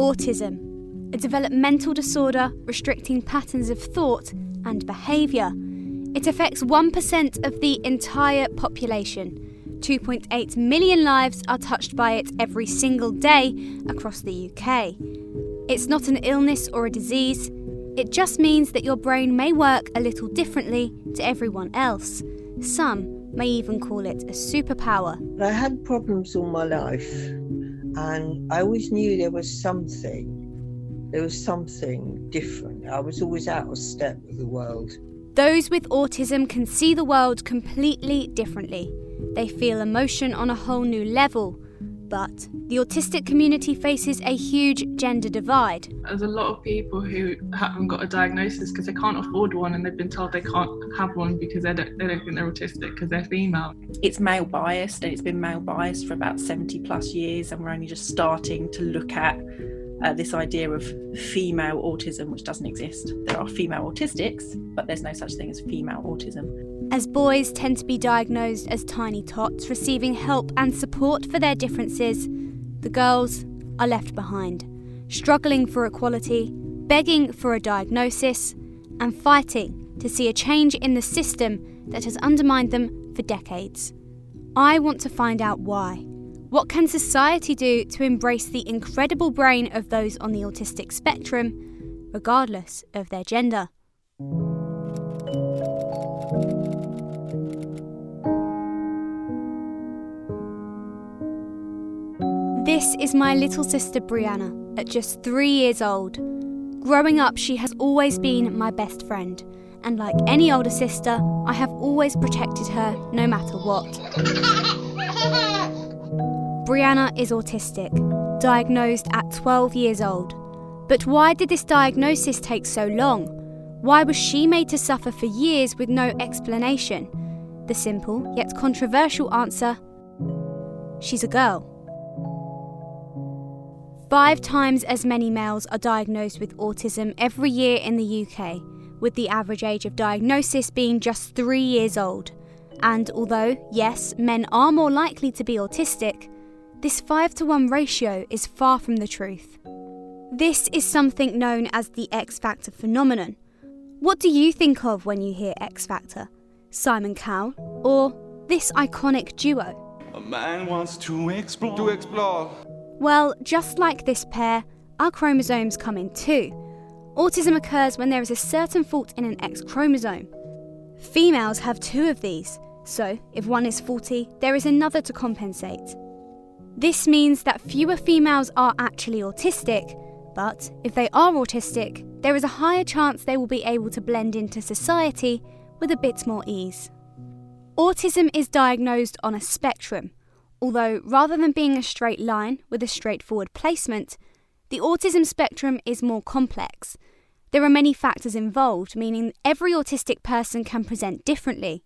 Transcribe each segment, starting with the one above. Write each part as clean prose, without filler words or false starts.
Autism, a developmental disorder restricting patterns of thought and behaviour. It affects 1% of the entire population. 2.8 million lives are touched by it every single day across the UK. It's not an illness or a disease. It just means that your brain may work a little differently to everyone else. Some may even call it a superpower. I had problems all my life, and I always knew there was something different. I was always out of step with the world. Those with autism can see the world completely differently. They feel emotion on a whole new level. But the autistic community faces a huge gender divide. There's a lot of people who haven't got a diagnosis because they can't afford one, and they've been told they can't have one because they don't think they're autistic because they're female. It's male biased, and it's been male biased for about 70 plus years, and we're only just starting to look at this idea of female autism, which doesn't exist. There are female autistics, but there's no such thing as female autism. As boys tend to be diagnosed as tiny tots, receiving help and support for their differences, the girls are left behind, struggling for equality, begging for a diagnosis, and fighting to see a change in the system that has undermined them for decades. I want to find out why. What can society do to embrace the incredible brain of those on the autistic spectrum, regardless of their gender? This is my little sister Brianna, at just 3 years old. Growing up, she has always been my best friend, and like any older sister, I have always protected her no matter what. Brianna is autistic, diagnosed at 12 years old. But why did this diagnosis take so long? Why was she made to suffer for years with no explanation? The simple yet controversial answer: she's a girl. 5 times as many males are diagnosed with autism every year in the UK, with the average age of diagnosis being just 3 years old. And although, yes, men are more likely to be autistic, this 5-to-1 ratio is far from the truth. This is something known as the X Factor phenomenon. What do you think of when you hear X Factor? Simon Cowell or this iconic duo? A man wants to explore. Well, just like this pair, our chromosomes come in too. Autism occurs when there is a certain fault in an X chromosome. Females have 2 of these, so if one is faulty, there is another to compensate. This means that fewer females are actually autistic, but if they are autistic, there is a higher chance they will be able to blend into society with a bit more ease. Autism is diagnosed on a spectrum. Although, rather than being a straight line with a straightforward placement, the autism spectrum is more complex. There are many factors involved, meaning every autistic person can present differently.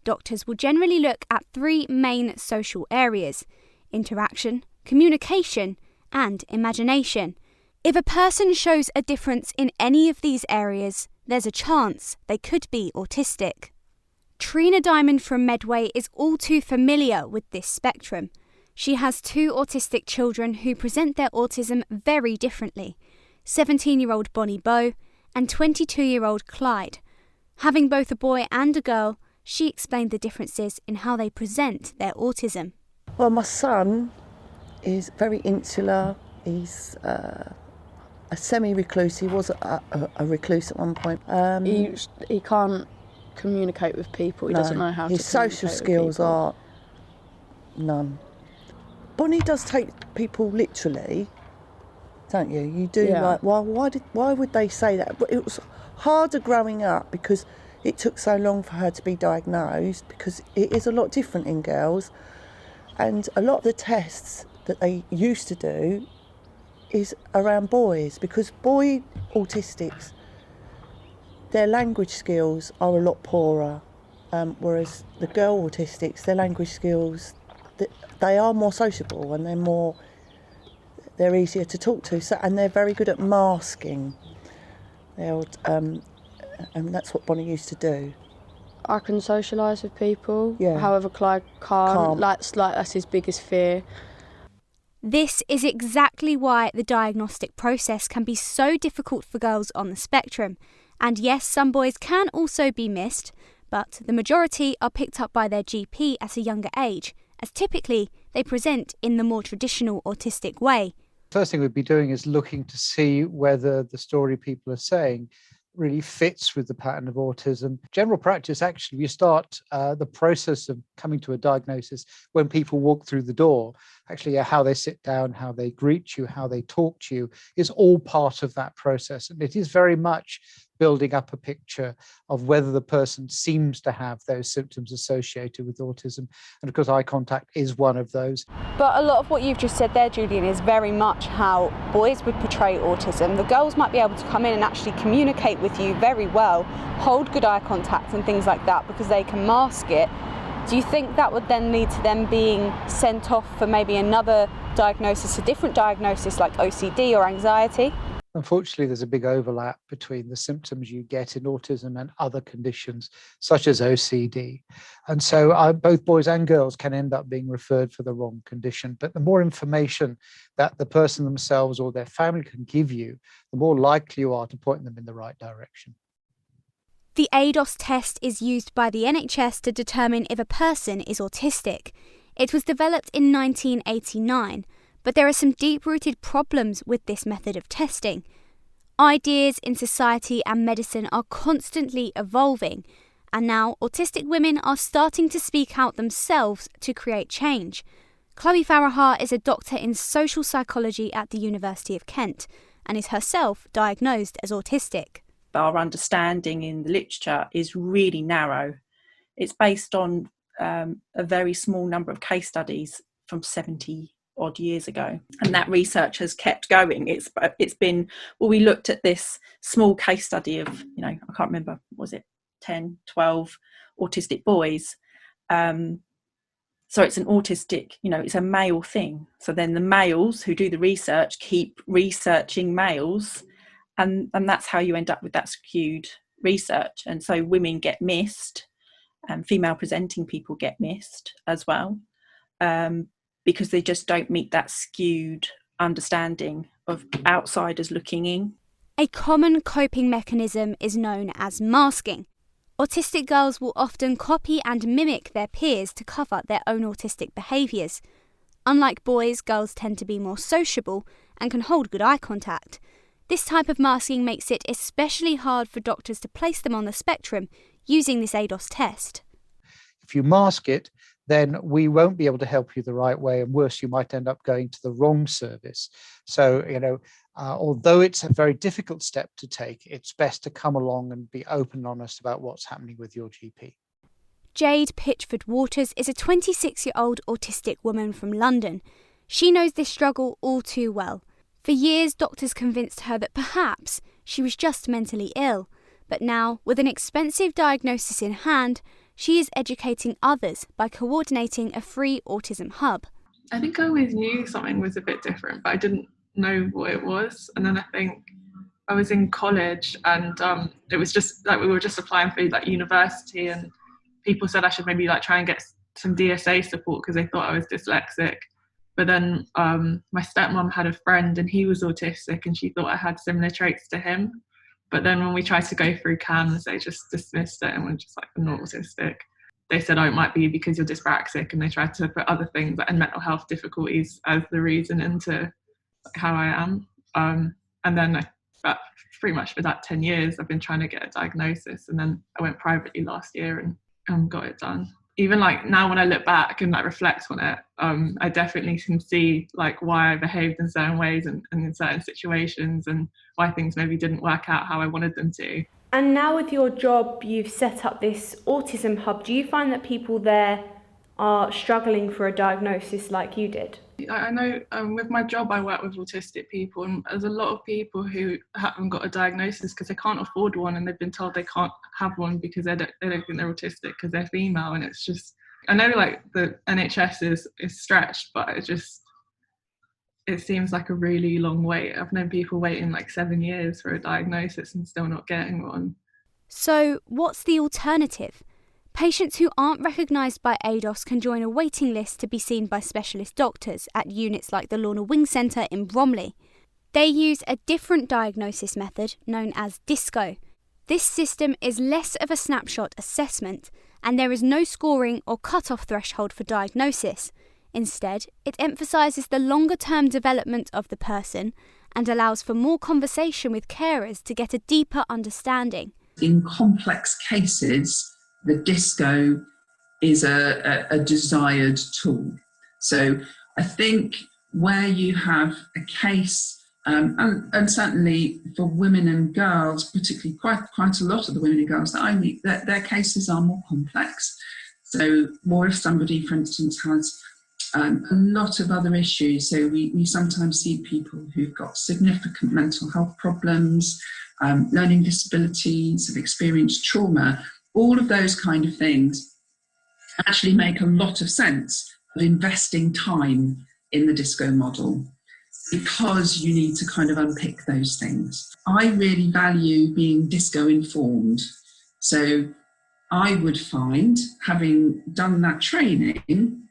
Doctors will generally look at 3 main social areas: interaction, communication, and imagination. If a person shows a difference in any of these areas, there's a chance they could be autistic. Trina Diamond from Medway is all too familiar with this spectrum. She has 2 autistic children who present their autism very differently: 17-year-old Bonnie Bow and 22-year-old Clyde. Having both a boy and a girl, she explained the differences in how they present their autism. Well, my son is very insular. He's a semi-recluse. He was a recluse at one point. He can't communicate with people. He doesn't know how to. His social skills are none. Bonnie does take people literally, don't you? You do. Yeah. Like, well, why would they say that? But it was harder growing up because it took so long for her to be diagnosed, because it is a lot different in girls, and a lot of the tests that they used to do is around boys, because boy autistics, their language skills are a lot poorer, whereas the girl autistics, their language skills, they are more sociable and they're easier to talk to. So, and they're very good at masking. And that's what Bonnie used to do. I can socialise with people. Yeah. However, Clyde can't. That's his biggest fear. This is exactly why the diagnostic process can be so difficult for girls on the spectrum. And yes, some boys can also be missed, but the majority are picked up by their GP at a younger age, as typically they present in the more traditional autistic way. First thing we'd be doing is looking to see whether the story people are saying really fits with the pattern of autism. General practice, actually, you start the process of coming to a diagnosis when people walk through the door. Actually, how they sit down, how they greet you, how they talk to you is all part of that process. And it is very much building up a picture of whether the person seems to have those symptoms associated with autism. And of course, eye contact is one of those. But a lot of what you've just said there, Julian, is very much how boys would portray autism. The girls might be able to come in and actually communicate with you very well, hold good eye contact and things like that because they can mask it. Do you think that would then lead to them being sent off for maybe another diagnosis, a different diagnosis like OCD or anxiety? Unfortunately, there's a big overlap between the symptoms you get in autism and other conditions, such as OCD. And so both boys and girls can end up being referred for the wrong condition. But the more information that the person themselves or their family can give you, the more likely you are to point them in the right direction. The ADOS test is used by the NHS to determine if a person is autistic. It was developed in 1989. But there are some deep-rooted problems with this method of testing. Ideas in society and medicine are constantly evolving, and now autistic women are starting to speak out themselves to create change. Chloe Farahar is a doctor in social psychology at the University of Kent and is herself diagnosed as autistic. Our understanding in the literature is really narrow. It's based on a very small number of case studies from 70 odd years ago, and that research has kept going. It's been, well, we looked at this small case study of, I can't remember, was it 10, 12 autistic boys. So it's an autistic, it's a male thing. So then the males who do the research keep researching males, and that's how you end up with that skewed research. And so women get missed, and female presenting people get missed as well. Because they just don't meet that skewed understanding of outsiders looking in. A common coping mechanism is known as masking. Autistic girls will often copy and mimic their peers to cover their own autistic behaviours. Unlike boys, girls tend to be more sociable and can hold good eye contact. This type of masking makes it especially hard for doctors to place them on the spectrum using this ADOS test. If you mask it, then we won't be able to help you the right way, and worse, you might end up going to the wrong service. So, although it's a very difficult step to take, it's best to come along and be open and honest about what's happening with your GP. Jade Pitchford-Waters is a 26-year-old autistic woman from London. She knows this struggle all too well. For years, doctors convinced her that perhaps she was just mentally ill. But now, with an expensive diagnosis in hand, she is educating others by coordinating a free autism hub. I think I always knew something was a bit different, but I didn't know what it was. And then I think I was in college, and it was just like we were just applying for university, and people said I should maybe try and get some DSA support because they thought I was dyslexic. But then my stepmom had a friend and he was autistic, and she thought I had similar traits to him. But then when we tried to go through CAMS, they just dismissed it and were just like, I'm not autistic. They said, it might be because you're dyspraxic, and they tried to put other things and mental health difficulties as the reason into how I am. And then pretty much for that 10 years, I've been trying to get a diagnosis, and then I went privately last year and got it done. Even now when I look back and reflect on it, I definitely can see why I behaved in certain ways and in certain situations, and why things maybe didn't work out how I wanted them to. And now with your job, you've set up this autism hub. Do you find that people there are struggling for a diagnosis like you did? I know with my job I work with autistic people, and there's a lot of people who haven't got a diagnosis because they can't afford one, and they've been told they can't have one because they don't think they're autistic because they're female. And it's just, I know the NHS is stretched, but it seems like a really long wait. I've known people waiting 7 years for a diagnosis and still not getting one. So what's the alternative? Patients who aren't recognised by ADOS can join a waiting list to be seen by specialist doctors at units like the Lorna Wing Centre in Bromley. They use a different diagnosis method known as DISCO. This system is less of a snapshot assessment, and there is no scoring or cut-off threshold for diagnosis. Instead, it emphasises the longer-term development of the person and allows for more conversation with carers to get a deeper understanding. In complex cases, the DISCO is a desired tool. So I think where you have a case, and certainly for women and girls, particularly quite a lot of the women and girls that I meet, their cases are more complex. So more if somebody, for instance, has a lot of other issues. So we sometimes see people who've got significant mental health problems, learning disabilities, have experienced trauma. All of those kind of things actually make a lot of sense of investing time in the DISCO model, because you need to kind of unpick those things. I really value being DISCO informed. So I would find, having done that training,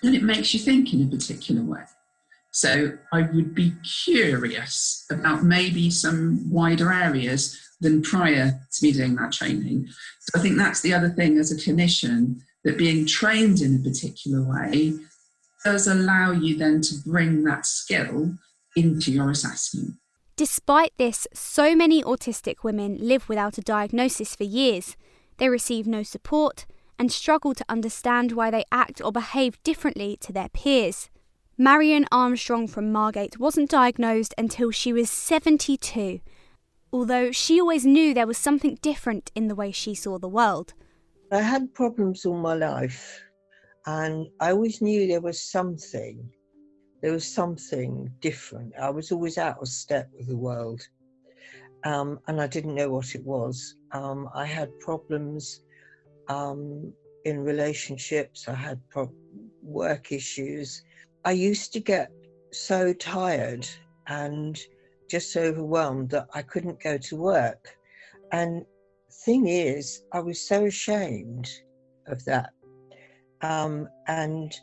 that it makes you think in a particular way. So I would be curious about maybe some wider areas than prior to me doing that training. So I think that's the other thing as a clinician, that being trained in a particular way does allow you then to bring that skill into your assessment. Despite this, so many autistic women live without a diagnosis for years. They receive no support and struggle to understand why they act or behave differently to their peers. Marion Armstrong from Margate wasn't diagnosed until she was 72, although she always knew there was something different in the way she saw the world. I had problems all my life, and I always knew there was something different. I was always out of step with the world, and I didn't know what it was. I had problems in relationships, I had work issues. I used to get so tired and just overwhelmed that I couldn't go to work. And thing is, I was so ashamed of that. And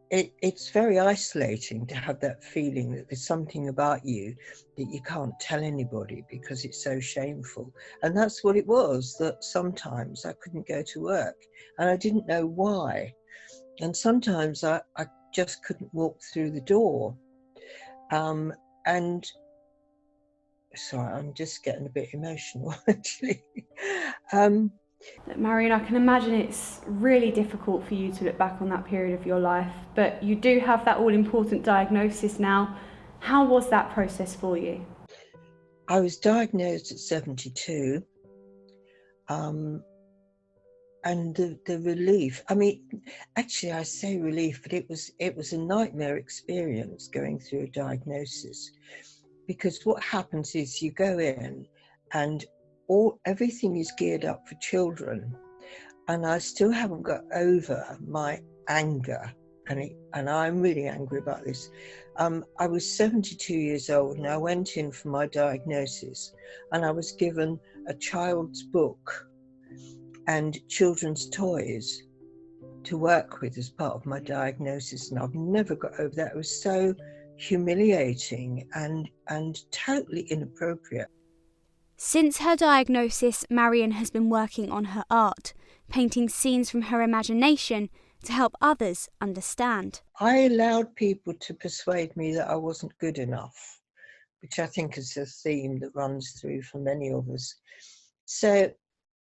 it's very isolating to have that feeling that there's something about you that you can't tell anybody because it's so shameful. And that's what it was, that sometimes I couldn't go to work and I didn't know why. And sometimes I just couldn't walk through the door. And sorry, I'm just getting a bit emotional actually. Marion, I can imagine it's really difficult for you to look back on that period of your life, but you do have that all-important diagnosis now. How was that process for you? I was diagnosed at 72, and the relief, I mean, actually I say relief, but it was a nightmare experience going through a diagnosis, because what happens is you go in and everything is geared up for children, and I still haven't got over my anger, and I'm really angry about this. I was 72 years old and I went in for my diagnosis, and I was given a child's book and children's toys to work with as part of my diagnosis, and I've never got over that. It was so humiliating and totally inappropriate. Since her diagnosis, Marion has been working on her art, painting scenes from her imagination to help others understand. I allowed people to persuade me that I wasn't good enough, which I think is a theme that runs through for many of us. So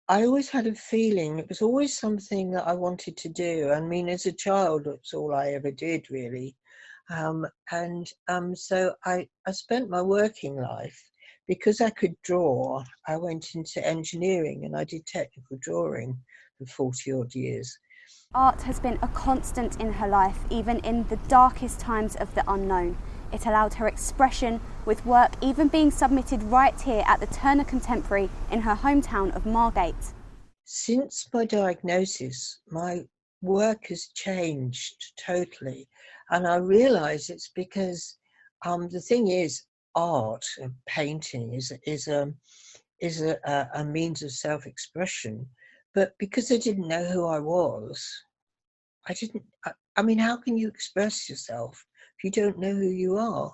I always had a feeling, it was always something that I wanted to do. I mean, as a child, that's all I ever did, really. So I spent my working life, because I could draw, I went into engineering and I did technical drawing for 40 odd years. Art has been a constant in her life, even in the darkest times of the unknown. It allowed her expression, with work even being submitted right here at the Turner Contemporary in her hometown of Margate. Since my diagnosis, my work has changed totally, and I realise it's because the thing is, art and painting is a means of self-expression, But because I didn't know who I was, I mean, how can you express yourself if you don't know who you are?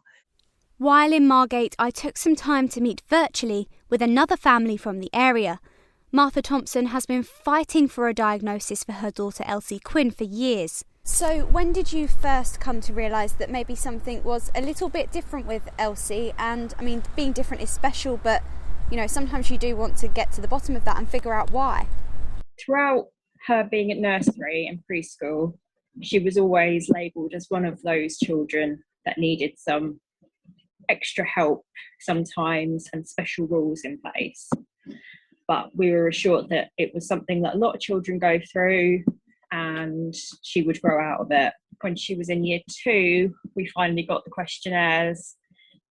While in Margate, I took some time to meet virtually with another family from the area. Martha Thompson has been fighting for a diagnosis for her daughter Elsie Quinn for years. So when did you first come to realise that maybe something was a little bit different with Elsie? And I mean, being different is special, but you know, sometimes you do want to get to the bottom of that and figure out why. Throughout her being at nursery and preschool, she was always labelled as one of those children that needed some extra help sometimes and special rules in place. But we were assured that it was something that a lot of children go through and she would grow out of it. When she was in year 2, we finally got the questionnaires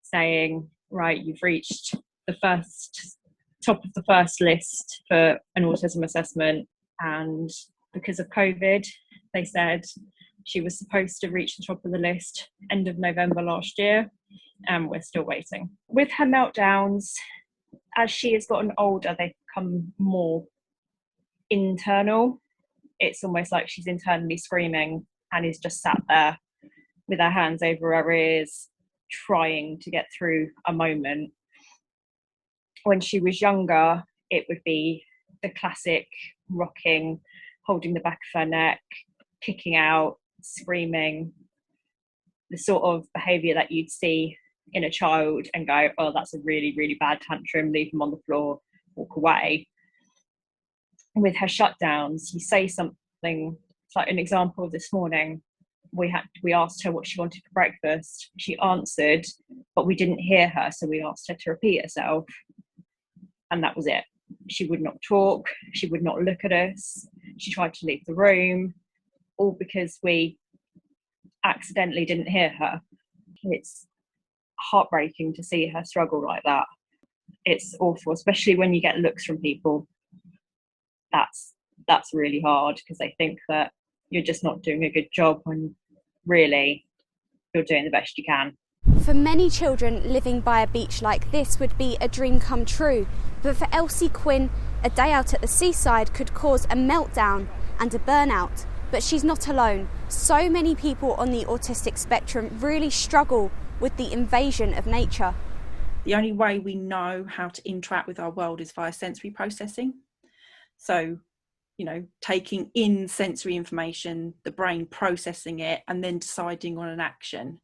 saying, right, you've reached the top of the first list for an autism assessment, and because of COVID, they said she was supposed to reach the top of the list end of November last year, and we're still waiting. With her meltdowns, as she has gotten older, they've become more internal. It's almost like she's internally screaming and is just sat there with her hands over her ears, trying to get through a moment. When she was younger, it would be the classic rocking, holding the back of her neck, kicking out, screaming, the sort of behaviour that you'd see in a child and go, oh, that's a really, really bad tantrum, leave them on the floor, walk away. With her shutdowns, you say something, it's like an example of this morning, we asked her what she wanted for breakfast. She answered, but we didn't hear her, so we asked her to repeat herself. And that was it. She would not talk, she would not look at us, she tried to leave the room, all because we accidentally didn't hear her. It's heartbreaking to see her struggle like that. It's awful, especially when you get looks from people. That's really hard, because they think that you're just not doing a good job when really you're doing the best you can. For many children, living by a beach like this would be a dream come true. But for Elsie Quinn, a day out at the seaside could cause a meltdown and a burnout. But she's not alone. So many people on the autistic spectrum really struggle with the invasion of nature. The only way we know how to interact with our world is via sensory processing. So, taking in sensory information, the brain processing it, and then deciding on an action.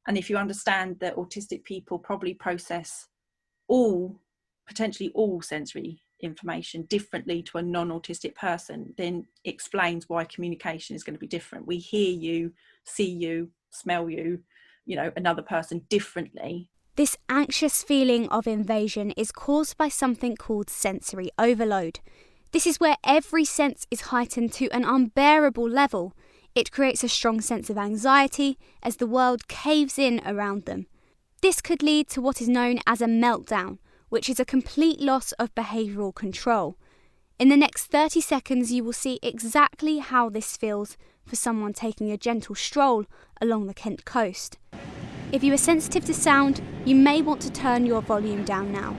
And if you understand that autistic people probably process potentially all sensory information differently to a non-autistic person, then explains why communication is going to be different. We hear you, see you, smell you, another person differently. This anxious feeling of invasion is caused by something called sensory overload. This is where every sense is heightened to an unbearable level. It creates a strong sense of anxiety as the world caves in around them. This could lead to what is known as a meltdown, which is a complete loss of behavioural control. In the next 30 seconds, you will see exactly how this feels for someone taking a gentle stroll along the Kent coast. If you are sensitive to sound, you may want to turn your volume down now.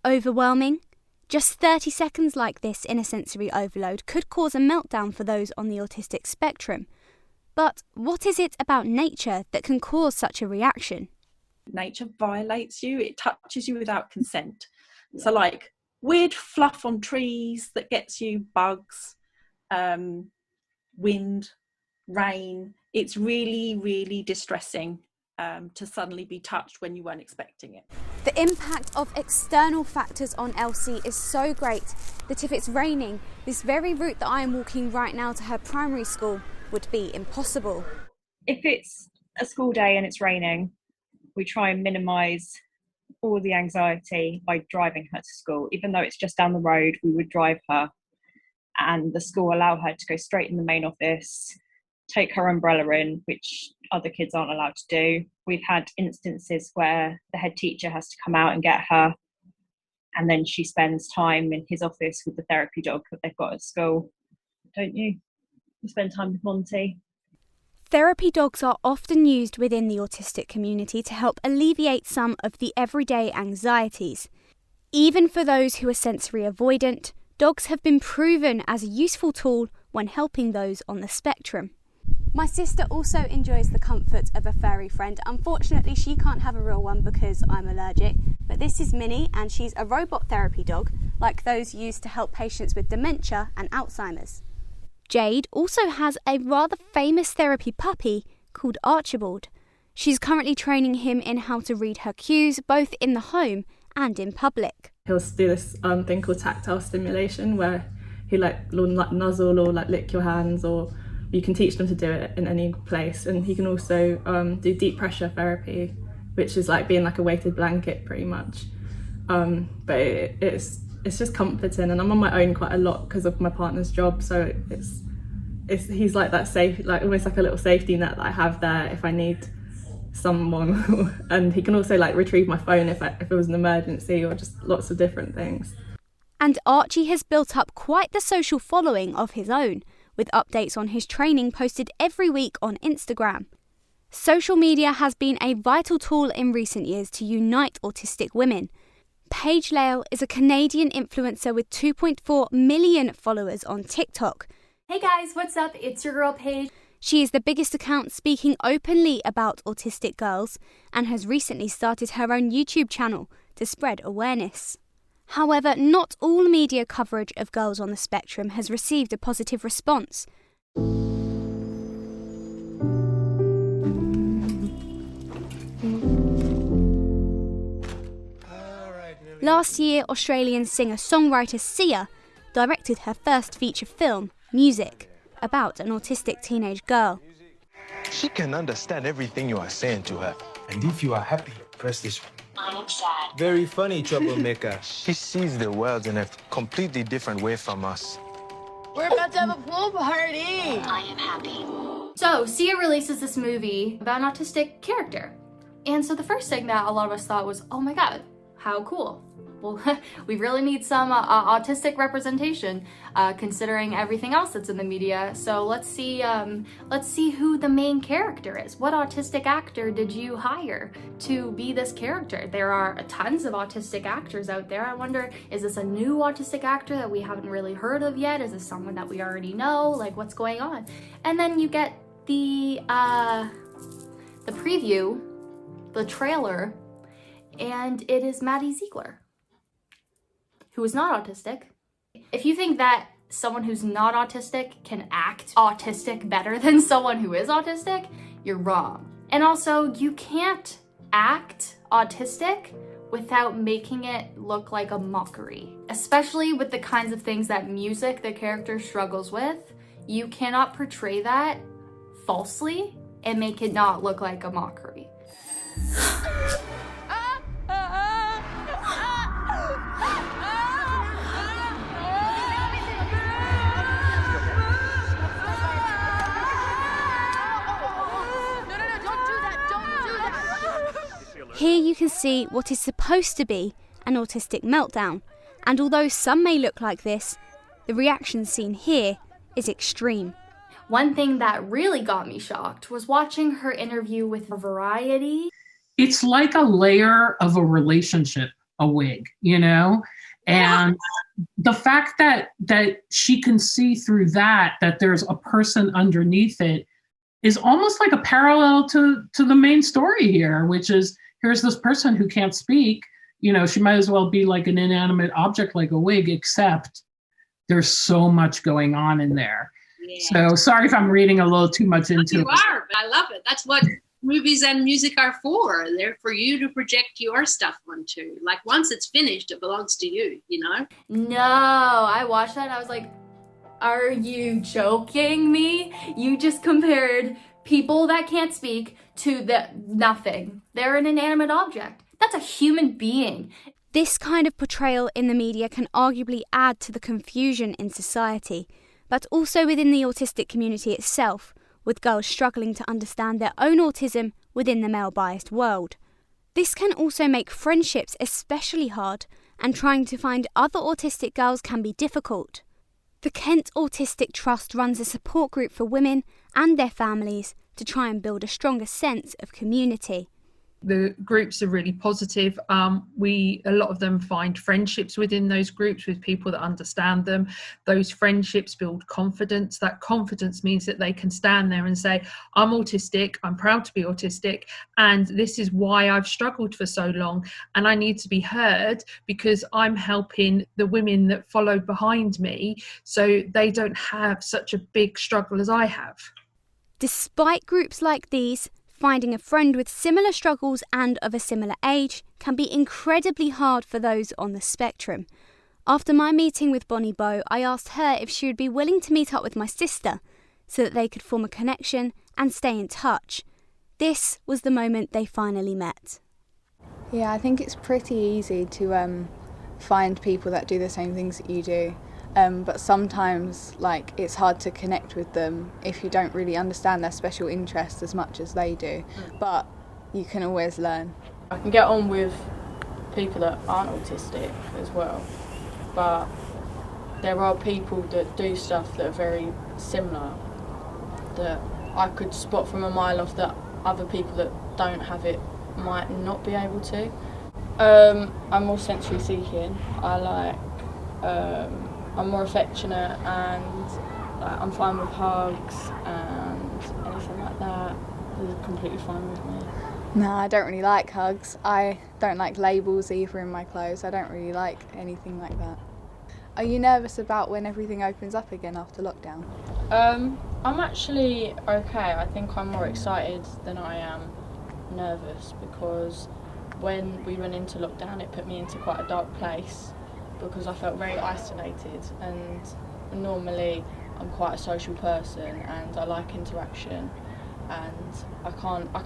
Overwhelming? Just 30 seconds like this in a sensory overload could cause a meltdown for those on the autistic spectrum. But what is it about nature that can cause such a reaction? Nature violates you, it touches you without consent. So like weird fluff on trees that gets you bugs, wind, rain. It's really, really distressing to suddenly be touched when you weren't expecting it. The impact of external factors on Elsie is so great that if it's raining, this very route that I am walking right now to her primary school would be impossible. If it's a school day and it's raining, we try and minimise all the anxiety by driving her to school. Even though it's just down the road, we would drive her, and the school allow her to go straight in the main office, take her umbrella in, which other kids aren't allowed to do. We've had instances where the head teacher has to come out and get her, and then she spends time in his office with the therapy dog that they've got at school. Don't you? You spend time with Monty. Therapy dogs are often used within the autistic community to help alleviate some of the everyday anxieties. Even for those who are sensory avoidant, dogs have been proven as a useful tool when helping those on the spectrum. My sister also enjoys the comfort of a furry friend. Unfortunately, she can't have a real one because I'm allergic, but this is Minnie, and she's a robot therapy dog, like those used to help patients with dementia and Alzheimer's. Jade also has a rather famous therapy puppy called Archibald. She's currently training him in how to read her cues, both in the home and in public. He'll do this thing called tactile stimulation, where he will nuzzle or lick your hands, or you can teach them to do it in any place. And he can also do deep pressure therapy, which is like being like a weighted blanket pretty much. But it's just comforting, and I'm on my own quite a lot because of my partner's job, so he's like that safe, like almost like a little safety net that I have there if I need someone. And he can also like retrieve my phone if it was an emergency, or just lots of different things. And Archie has built up quite the social following of his own, with updates on his training posted every week on Instagram. Social media has been a vital tool in recent years to unite autistic women. Paige Lale is a Canadian influencer with 2.4 million followers on TikTok. Hey guys, what's up? It's your girl Paige. She is the biggest account speaking openly about autistic girls and has recently started her own YouTube channel to spread awareness. However, not all media coverage of girls on the spectrum has received a positive response. Last year, Australian singer-songwriter Sia directed her first feature film, Music, about an autistic teenage girl. She can understand everything you are saying to her. And if you are happy, press this one. I'm sad. Very funny, troublemaker. She sees the world in a completely different way from us. We're about to have a pool party. I am happy. So, Sia releases this movie about an autistic character. And so the first thing that a lot of us thought was, oh my god, how cool. Well, we really need some autistic representation, considering everything else that's in the media. So let's see who the main character is. What autistic actor did you hire to be this character? There are tons of autistic actors out there. I wonder, is this a new autistic actor that we haven't really heard of yet? Is this someone that we already know? Like, what's going on? And then you get the preview, the trailer, and it is Maddie Ziegler, who is not autistic. If you think that someone who's not autistic can act autistic better than someone who is autistic, you're wrong. And also, you can't act autistic without making it look like a mockery. Especially with the kinds of things that music the character struggles with. You cannot portray that falsely and make it not look like a mockery. Here you can see what is supposed to be an autistic meltdown, and although some may look like this, the reaction seen here is extreme. One thing that really got me shocked was watching her interview with Variety. It's like a layer of a relationship, a wig, you know? And the fact that she can see through that there's a person underneath it is almost like a parallel to the main story here, which is, here's this person who can't speak, you know, she might as well be like an inanimate object like a wig, except there's so much going on in there. Yeah. So sorry if I'm reading a little too much into it. You are, but I love it. That's what movies and music are for. They're for you to project your stuff onto. Like, once it's finished, it belongs to you, you know? No, I watched that and I was like, are you joking me? You just compared people that can't speak to nothing. They're an inanimate object. That's a human being. This kind of portrayal in the media can arguably add to the confusion in society, but also within the autistic community itself, with girls struggling to understand their own autism within the male-biased world. This can also make friendships especially hard, and trying to find other autistic girls can be difficult. The Kent Autistic Trust runs a support group for women and their families to try and build a stronger sense of community. The groups are really positive. A lot of them find friendships within those groups with people that understand them. Those friendships build confidence. That confidence means that they can stand there and say, I'm autistic, I'm proud to be autistic, and this is why I've struggled for so long, and I need to be heard because I'm helping the women that followed behind me so they don't have such a big struggle as I have. Despite groups like these, finding a friend with similar struggles and of a similar age can be incredibly hard for those on the spectrum. After my meeting with Bonnie Bow, I asked her if she would be willing to meet up with my sister so that they could form a connection and stay in touch. This was the moment they finally met. Yeah, I think it's pretty easy to find people that do the same things that you do. But sometimes, it's hard to connect with them if you don't really understand their special interests as much as they do. But you can always learn. I can get on with people that aren't autistic as well, but there are people that do stuff that are very similar that I could spot from a mile off that other people that don't have it might not be able to. I'm more sensory seeking. I'm more affectionate, and I'm fine with hugs and anything like that is completely fine with me. No, I don't really like hugs. I don't like labels either in my clothes. I don't really like anything like that. Are you nervous about when everything opens up again after lockdown? I'm actually okay. I think I'm more excited than I am nervous, because when we went into lockdown it put me into quite a dark place, because I felt very isolated, and normally I'm quite a social person and I like interaction, and I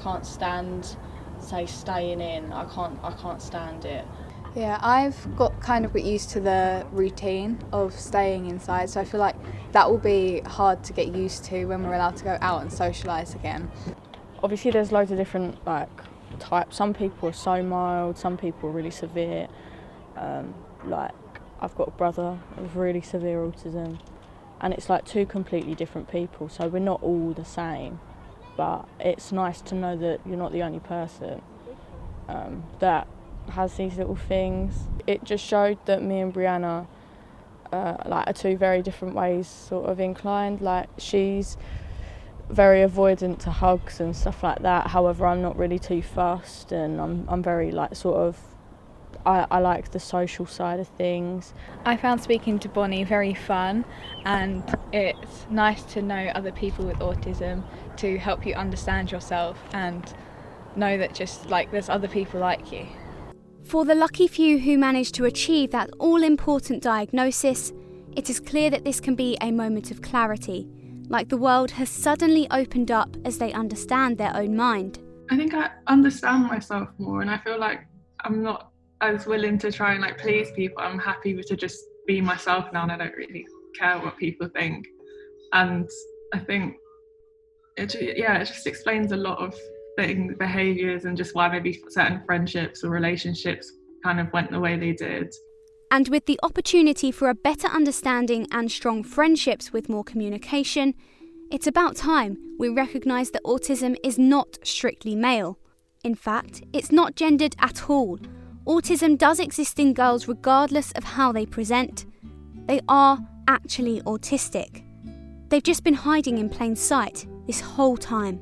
can't stand, say, staying in. I can't stand it. Yeah, I've got used to the routine of staying inside, so I feel like that will be hard to get used to when we're allowed to go out and socialise again. Obviously there's loads of different types. Some people are so mild, some people are really severe. I've got a brother with really severe autism, and it's two completely different people, so we're not all the same, but it's nice to know that you're not the only person that has these little things. It just showed that me and Brianna are two very different ways sort of inclined. She's very avoidant to hugs and stuff like that, however I'm not really too fussed, and I'm very I like the social side of things. I found speaking to Bonnie very fun, and it's nice to know other people with autism to help you understand yourself and know that there's other people like you. For the lucky few who manage to achieve that all-important diagnosis, it is clear that this can be a moment of clarity, like the world has suddenly opened up as they understand their own mind. I think I understand myself more, and I feel like I'm not as willing to try and please people. I'm happy to just be myself now, and I don't really care what people think. And I think it just explains a lot of things, behaviours, and just why maybe certain friendships or relationships kind of went the way they did. And with the opportunity for a better understanding and strong friendships with more communication, it's about time we recognise that autism is not strictly male. In fact, it's not gendered at all. Autism does exist in girls regardless of how they present. They are actually autistic. They've just been hiding in plain sight this whole time.